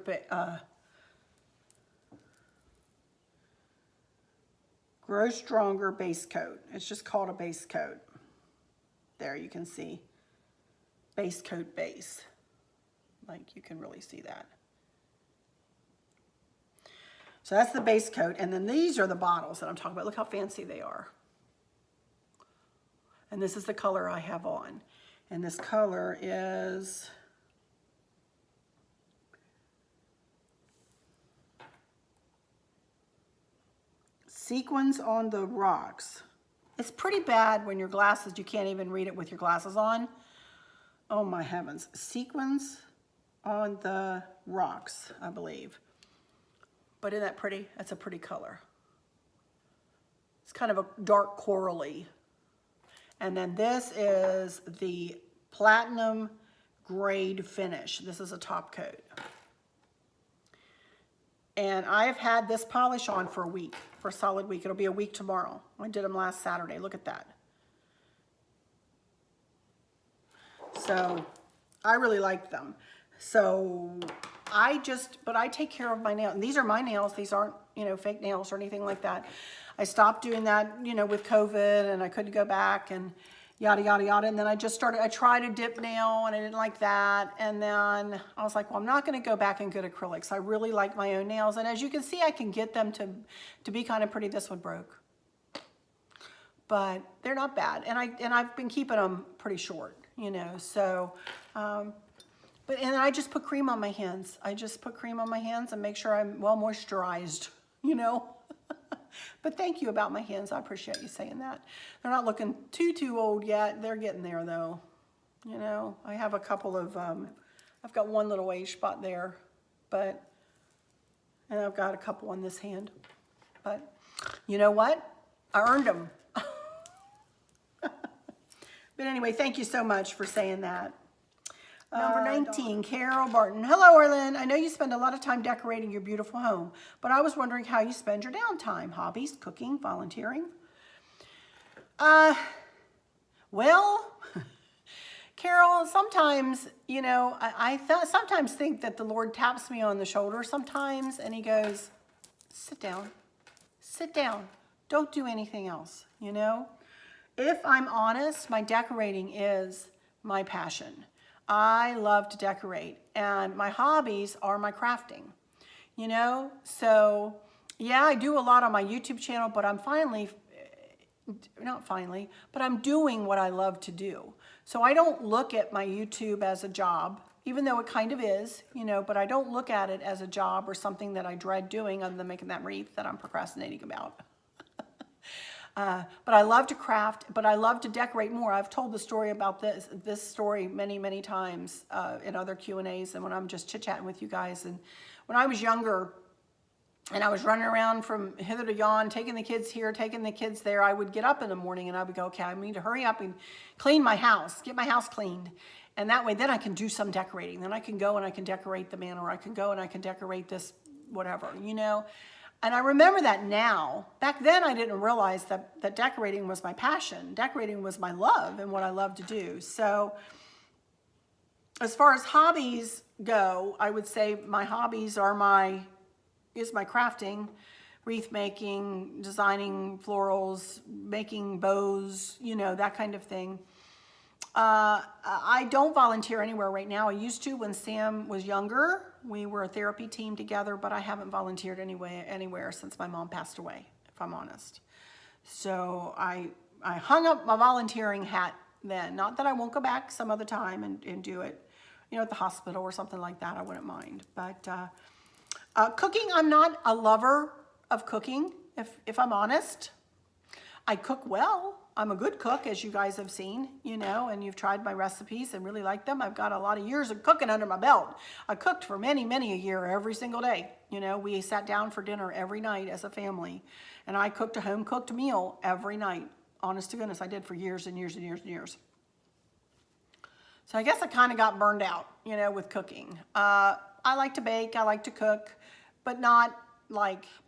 Grow Stronger base coat. It's just called a base coat. There you can see base coat base. Like you can really see that. So that's the base coat. And then these are the bottles that I'm talking about. Look how fancy they are. And this is the color I have on. And this color is Sequins on the Rocks. It's pretty bad when your glasses, you can't even read it with your glasses on. Oh my heavens. Sequins on the Rocks, I believe. But isn't that pretty? That's a pretty color. It's kind of a dark corally. And then this is the platinum grade finish. This is a top coat. And I've had this polish on for a week, for a solid week. It'll be a week tomorrow. I did them last Saturday. Look at that. So I really like them. So but I take care of my nails. And these are my nails. These aren't, fake nails or anything like that. I stopped doing that, with COVID, and I couldn't go back and yada, yada, yada. And then I tried a dip nail and I didn't like that. And then I was like, well, I'm not going to go back and get acrylics. I really like my own nails. And as you can see, I can get them to be kind of pretty. This one broke, but they're not bad. And I've been keeping them pretty short, so, and I just put cream on my hands. I just put cream on my hands and make sure I'm well moisturized, But thank you about my hands. I appreciate you saying that. They're not looking too old yet. They're getting there though. I have a couple of, I've got one little age spot there, and I've got a couple on this hand. But you know what? I earned them. But anyway, thank you so much for saying that. Number 19, Carol Barton. Hello, Arlen. I know you spend a lot of time decorating your beautiful home, but I was wondering how you spend your downtime. Hobbies, cooking, volunteering? Well, Carol, sometimes, I sometimes think that the Lord taps me on the shoulder sometimes, and he goes, sit down, don't do anything else, If I'm honest, my decorating is my passion. I love to decorate, and my hobbies are my crafting, So, yeah, I do a lot on my YouTube channel, but I'm I'm doing what I love to do. So I don't look at my YouTube as a job, even though it kind of is, but I don't look at it as a job or something that I dread doing other than making that wreath that I'm procrastinating about. But I love to craft, but I love to decorate more. I've told the story about this story many times in other Q&As and when I'm just chit-chatting with you guys. And when I was younger and I was running around from hither to yon, taking the kids here, taking the kids there, I would get up in the morning and I would go, okay, I need to hurry up and clean my house, get my house cleaned. And that way, then I can do some decorating. Then I can go and I can decorate the manor, or I can go and I can decorate this, whatever, And I remember that now. Back then, I didn't realize that decorating was my passion. Decorating was my love and what I love to do. So as far as hobbies go, I would say my hobbies are my crafting, wreath making, designing florals, making bows, that kind of thing. I don't volunteer anywhere right now. I used to when Sam was younger. We were a therapy team together, but I haven't volunteered anywhere since my mom passed away, if I'm honest. So I hung up my volunteering hat then. Not that I won't go back some other time and do it, at the hospital or something like that. I wouldn't mind. But cooking, I'm not a lover of cooking, if I'm honest. I cook well. I'm a good cook, as you guys have seen, and you've tried my recipes and really like them. I've got a lot of years of cooking under my belt. I cooked for many a year, every single day. We sat down for dinner every night as a family, and I cooked a home-cooked meal every night. Honest to goodness, I did for years and years and years and years. So I guess I kind of got burned out, with cooking. I like to bake, I like to cook, but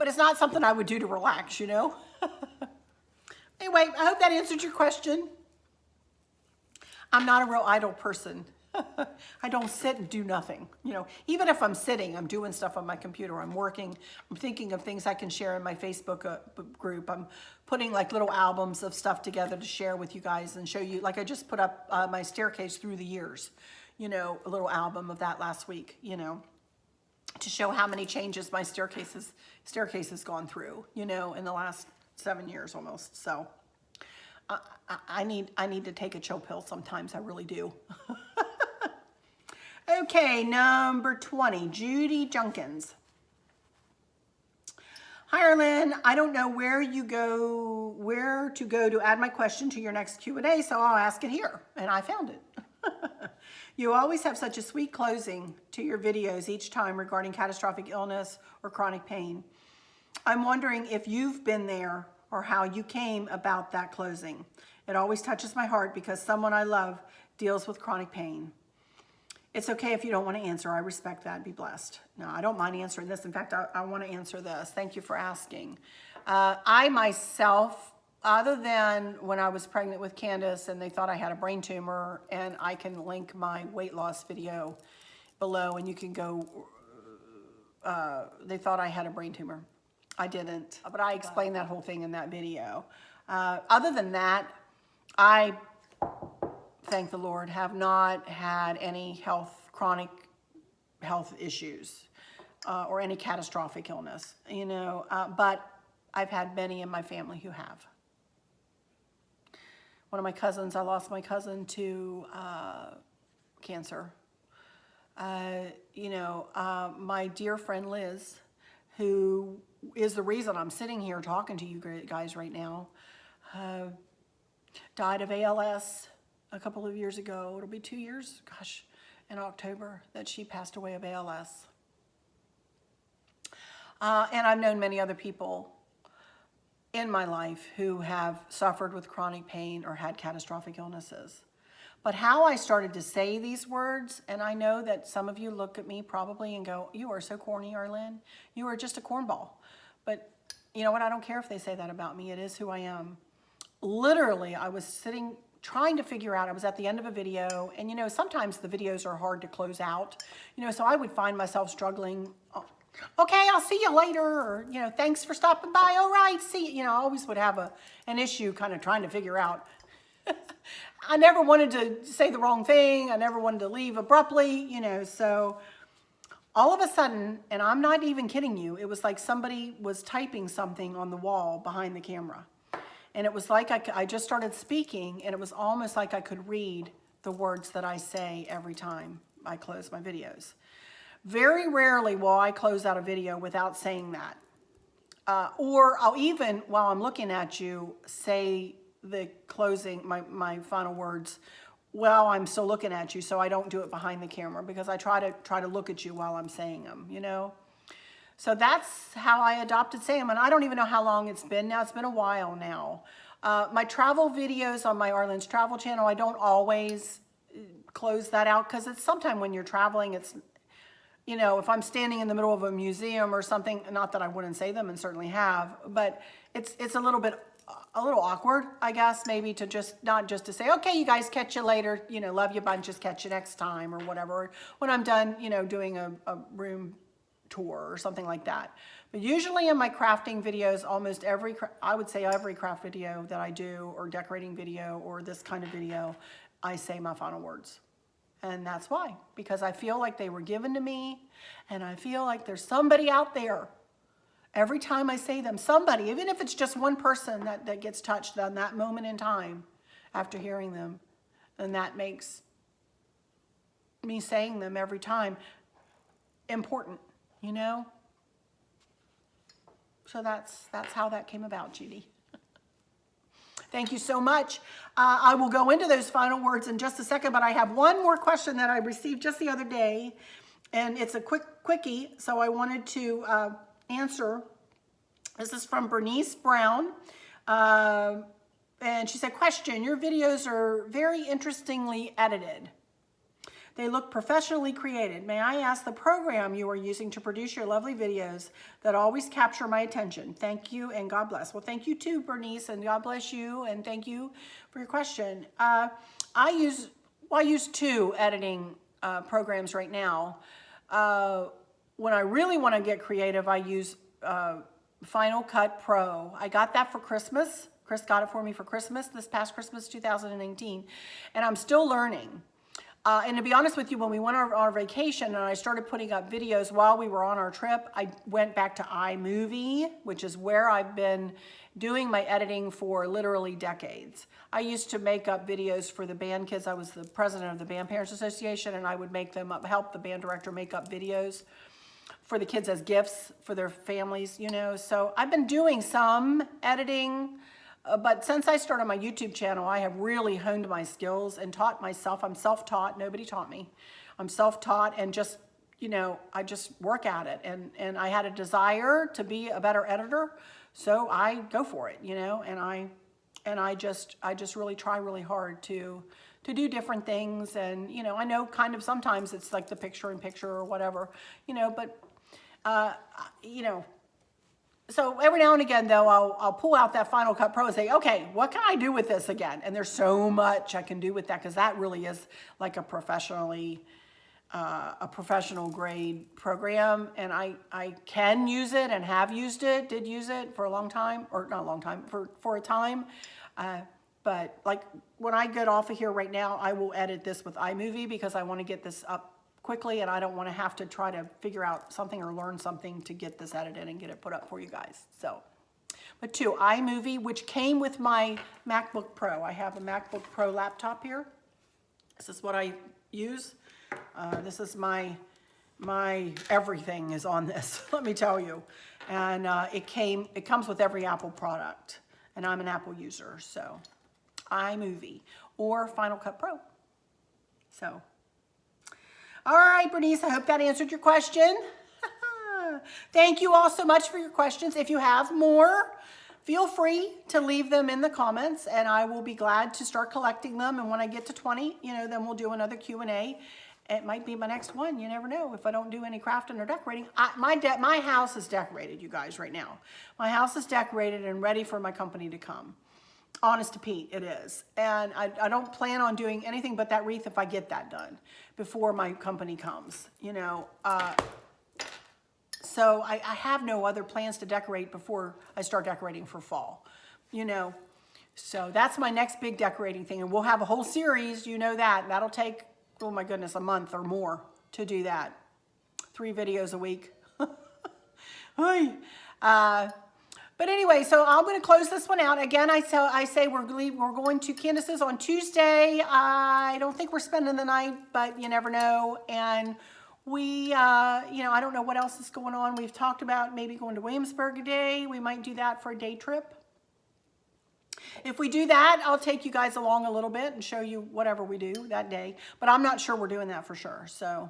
it's not something I would do to relax, Anyway, I hope that answered your question. I'm not a real idle person. I don't sit and do nothing. Even if I'm sitting, I'm doing stuff on my computer. I'm working. I'm thinking of things I can share in my Facebook group. I'm putting little albums of stuff together to share with you guys and show you. I just put up my staircase through the years, a little album of that last week, to show how many changes my staircase has gone through, in the last 7 years almost. So I need to take a chill pill sometimes. I really do. Okay, number 20, Judy Junkins. Hi, Arlen. I don't know where to go to add my question to your next Q&A, so I'll ask it here, and I found it. You always have such a sweet closing to your videos each time regarding catastrophic illness or chronic pain. I'm wondering if you've been there or how you came about that closing. It always touches my heart because someone I love deals with chronic pain. It's okay if you don't want to answer. I respect that. Be blessed. No, I don't mind answering this. In fact, I want to answer this. Thank you for asking. I myself, other than when I was pregnant with Candace and they thought I had a brain tumor, and I can link my weight loss video below and you can go, they thought I had a brain tumor. I didn't, but I explained that whole thing in that video. Other than that, I, thank the Lord, have not had any chronic health issues or any catastrophic illness, you know, but I've had many in my family who have. One of my cousins, I lost my cousin to cancer. You know, my dear friend Liz, who is the reason I'm sitting here talking to you guys right now, died of ALS a couple of years ago. It'll be 2 years, gosh, in October that she passed away of ALS. And I've known many other people in my life who have suffered with chronic pain or had catastrophic illnesses. But how I started to say these words, and I know that some of you look at me probably and go, you are so corny, Arlene. You are just a cornball. But you know what? I don't care if they say that about me. It is who I am. Literally, I was sitting trying to figure out, I was at the end of a video, and you know, sometimes the videos are hard to close out. You know, so I would find myself struggling. Okay, I'll see you later, or, you know, thanks for stopping by. All right, see you. You know, I always would have an issue kind of trying to figure out. I never wanted to say the wrong thing. I never wanted to leave abruptly, you know, so all of a sudden, and I'm not even kidding you, it was like somebody was typing something on the wall behind the camera. And it was like I just started speaking, and it was almost like I could read the words that I say every time I close my videos. Very rarely will I close out a video without saying that. Or I'll even, while I'm looking at you, say the closing, my final words, while I'm still looking at you, so I don't do it behind the camera, because I try to look at you while I'm saying them, you know? So that's how I adopted saying them, and I don't even know how long it's been now. It's been a while now. My travel videos on my Arlene's Travel channel, I don't always close that out, because it's sometimes when you're traveling, it's, you know, if I'm standing in the middle of a museum or something, not that I wouldn't say them, and certainly have, but it's a little awkward, I guess, maybe to not just to say, okay, you guys, catch you later, you know, love you bunches, catch you next time, or whatever, when I'm done, you know, doing a room tour or something like that. But usually in my crafting videos, almost I would say every craft video that I do, or decorating video, or this kind of video, I say my final words. And that's why, because I feel like they were given to me, and I feel like there's somebody out there. Every time I say them, somebody, even if it's just one person that gets touched on that moment in time after hearing them, and that makes me saying them every time important, you know? So that's how that came about, Judy. Thank you so much. I will go into those final words in just a second, but I have one more question that I received just the other day, and it's a quickie, so I wanted to answer. This is from Bernice Brown, and she said, question, your videos are very interestingly edited. They look professionally created. May I ask the program you are using to produce your lovely videos that always capture my attention? Thank you, and God bless. Well, thank you too, Bernice, and God bless you, and thank you for your question. I use two editing programs right now. When I really want to get creative, I use Final Cut Pro. I got that for Christmas. Chris got it for me for Christmas, this past Christmas 2018, and I'm still learning. And to be honest with you, when we went on our vacation and I started putting up videos while we were on our trip, I went back to iMovie, which is where I've been doing my editing for literally decades. I used to make up videos for the band kids. I was the president of the Band Parents Association, and I would make them up, help the band director make up videos for the kids as gifts for their families, you know. So I've been doing some editing, but since I started my YouTube channel, I have really honed my skills and taught myself. I'm self-taught. Nobody taught me. I'm self-taught, and just, you know, I just work at it. And I had a desire to be a better editor, so I go for it, you know. And I just really try really hard to to do different things. And, you know, I know kind of sometimes it's like the picture-in-picture or whatever, you know, but, you know, so every now and again, though, I'll pull out that Final Cut Pro and say, okay, what can I do with this again? And there's so much I can do with that, because that really is like a professional grade program, and I can use it and have used it, did use it for a long time, or not a long time, for a time. But like when I get off of here right now, I will edit this with iMovie, because I want to get this up quickly, and I don't want to have to try to figure out something or learn something to get this edited and get it put up for you guys. So, but two, iMovie, which came with my MacBook Pro. I have a MacBook Pro laptop here. This is what I use. This is my everything is on this, let me tell you. And it comes with every Apple product, and I'm an Apple user, so iMovie or Final Cut Pro. So, all right, Bernice, I hope that answered your question. Thank you all so much for your questions. If you have more, feel free to leave them in the comments, and I will be glad to start collecting them. And when I get to 20, you know, then we'll do another Q&A. It might be my next one. You never know if I don't do any crafting or decorating. My house is decorated, you guys, right now. My house is decorated and ready for my company to come. Honest to Pete, it is. And I don't plan on doing anything but that wreath if I get that done before my company comes, you know. So I have no other plans to decorate before I start decorating for fall, you know. So that's my next big decorating thing. And we'll have a whole series, you know that. That'll take, oh my goodness, a month or more to do that. 3 videos a week. But anyway, so I'm going to close this one out. Again, I say we're going to Candace's on Tuesday. I don't think we're spending the night, but you never know. And we, you know, I don't know what else is going on. We've talked about maybe going to Williamsburg a day. We might do that for a day trip. If we do that, I'll take you guys along a little bit and show you whatever we do that day. But I'm not sure we're doing that for sure. So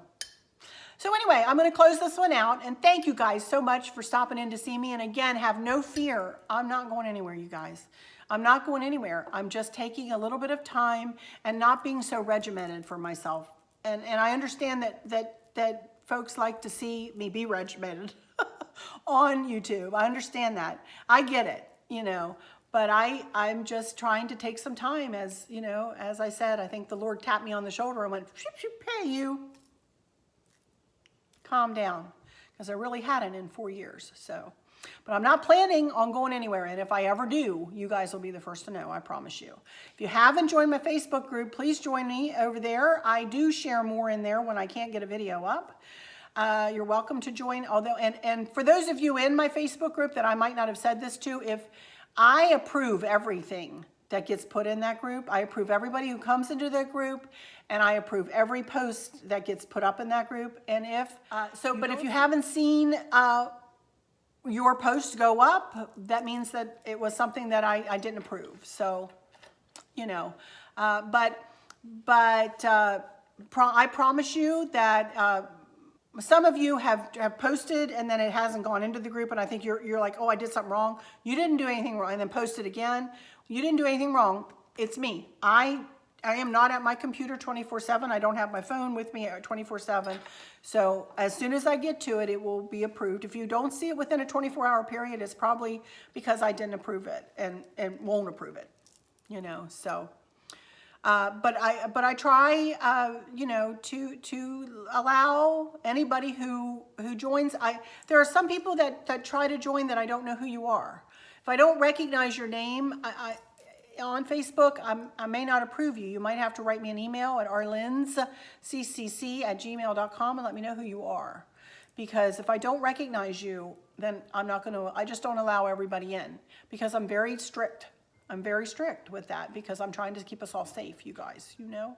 anyway, I'm going to close this one out. And thank you guys so much for stopping in to see me. And again, have no fear. I'm not going anywhere, you guys. I'm not going anywhere. I'm just taking a little bit of time and not being so regimented for myself. And I understand that folks like to see me be regimented on YouTube. I understand that. I get it, you know. But I'm just trying to take some time, as, you know, as I said, I think the Lord tapped me on the shoulder and went, shoop, shoop, hey, you. Calm down, because I really hadn't in 4 years. So, but I'm not planning on going anywhere. And if I ever do, you guys will be the first to know, I promise you. If you haven't joined my Facebook group, please join me over there. I do share more in there when I can't get a video up. You're welcome to join. Although, and for those of you in my Facebook group that I might not have said this to, if I approve everything that gets put in that group. I approve everybody who comes into the group, and I approve every post that gets put up in that group. And if, but if you haven't seen your post go up, that means that it was something that I didn't approve. So, you know, I promise you that some of you have posted and then it hasn't gone into the group, and I think you're like, oh, I did something wrong. You didn't do anything wrong, and then posted again. You didn't do anything wrong. It's me. I am not at my computer 24/7. I don't have my phone with me 24/7. So as soon as I get to it, it will be approved. If you don't see it within a 24-hour period, it's probably because I didn't approve it and won't approve it. You know, so. But I try, you know, to allow anybody who joins. There are some people that try to join that I don't know who you are. If I don't recognize your name on Facebook, I may not approve you. You might have to write me an email at arlinsccc@gmail.com and let me know who you are. Because if I don't recognize you, then I just don't allow everybody in, because I'm very strict. I'm very strict with that because I'm trying to keep us all safe, you guys, you know.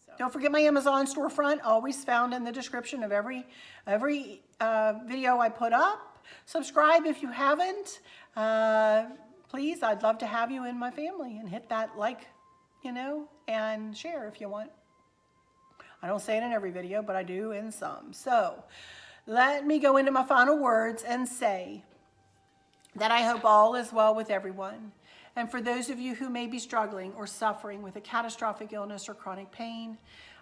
So. Don't forget my Amazon storefront, always found in the description of every video I put up. Subscribe if you haven't. Please, I'd love to have you in my family, and hit that like, you know, and share if you want. I don't say it in every video, but I do in some. So let me go into my final words and say that I hope all is well with everyone, And for those of you who may be struggling or suffering with a catastrophic illness or chronic pain,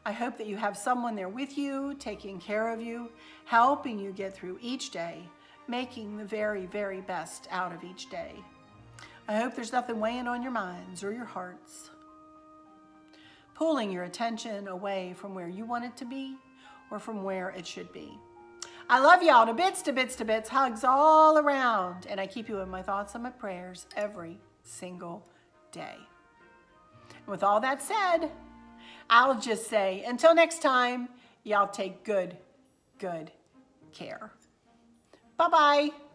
I hope that you have someone there with you, taking care of you, helping you get through each day, making the very, very best out of each day. I hope there's nothing weighing on your minds or your hearts, pulling your attention away from where you want it to be or from where it should be. I love y'all to bits, to bits, to bits, hugs all around, and I keep you in my thoughts and my prayers every single day. And with all that said, I'll just say, until next time, y'all take good care. Bye-bye.